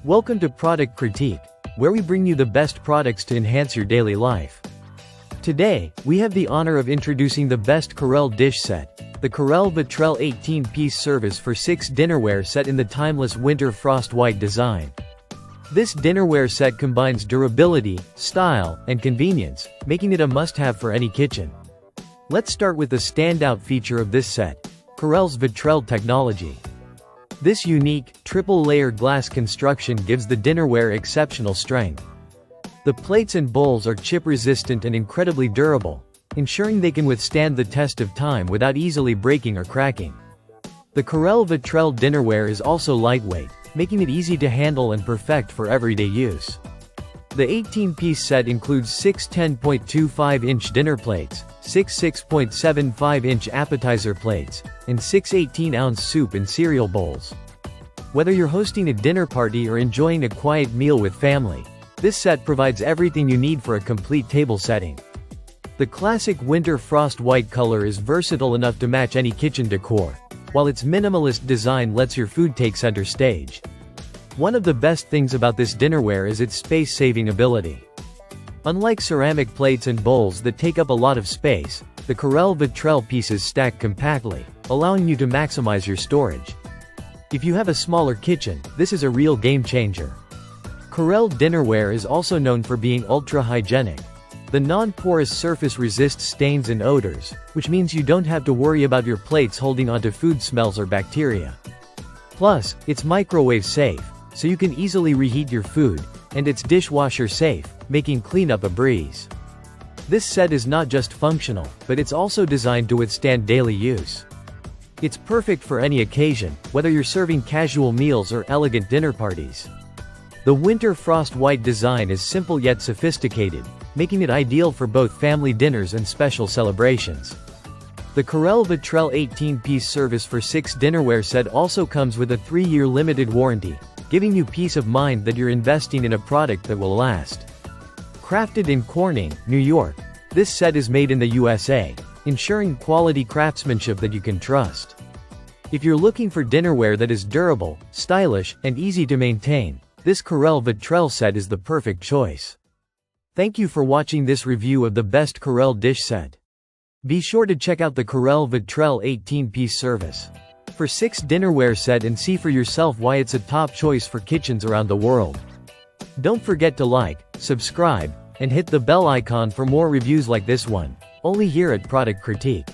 Welcome to Product Critique, where we bring you the best products to enhance your daily life. Today, we have the honor of introducing the best Corelle Dish Set, the Corelle Vitrelle 18-piece service for 6 dinnerware set in the timeless winter frost white design. This dinnerware set combines durability, style, and convenience, making it a must-have for any kitchen. Let's start with the standout feature of this set, Corelle's Vitrelle technology. This unique, triple-layer glass construction gives the dinnerware exceptional strength. The plates and bowls are chip-resistant and incredibly durable, ensuring they can withstand the test of time without easily breaking or cracking. The Corelle Vitrelle dinnerware is also lightweight, making it easy to handle and perfect for everyday use. The 18-piece set includes 6 10.25-inch dinner plates, 6 6.75-inch appetizer plates, and 6 18-ounce soup and cereal bowls. Whether you're hosting a dinner party or enjoying a quiet meal with family, this set provides everything you need for a complete table setting. The classic winter frost white color is versatile enough to match any kitchen decor, while its minimalist design lets your food take center stage. One of the best things about this dinnerware is its space-saving ability. Unlike ceramic plates and bowls that take up a lot of space, the Corelle Vitrelle pieces stack compactly, allowing you to maximize your storage. If you have a smaller kitchen, this is a real game-changer. Corelle dinnerware is also known for being ultra-hygienic. The non-porous surface resists stains and odors, which means you don't have to worry about your plates holding onto food smells or bacteria. Plus, it's microwave-safe, so you can easily reheat your food, and it's dishwasher-safe, making cleanup a breeze. This set is not just functional, but it's also designed to withstand daily use. It's perfect for any occasion, whether you're serving casual meals or elegant dinner parties. The winter frost white design is simple yet sophisticated, making it ideal for both family dinners and special celebrations. The Corelle Vitrelle 18-piece service for 6 dinnerware set also comes with a 3-year limited warranty, giving you peace of mind that you're investing in a product that will last. Crafted in Corning, New York, this set is made in the USA, ensuring quality craftsmanship that you can trust. If you're looking for dinnerware that is durable, stylish, and easy to maintain, this Corelle Vitrelle set is the perfect choice. Thank you for watching this review of the best Corelle Dish Set. Be sure to check out the Corelle Vitrelle 18-piece service for 6 dinnerware set and see for yourself why it's a top choice for kitchens around the world. Don't forget to like, subscribe, and hit the bell icon for more reviews like this one, only here at Product Critique.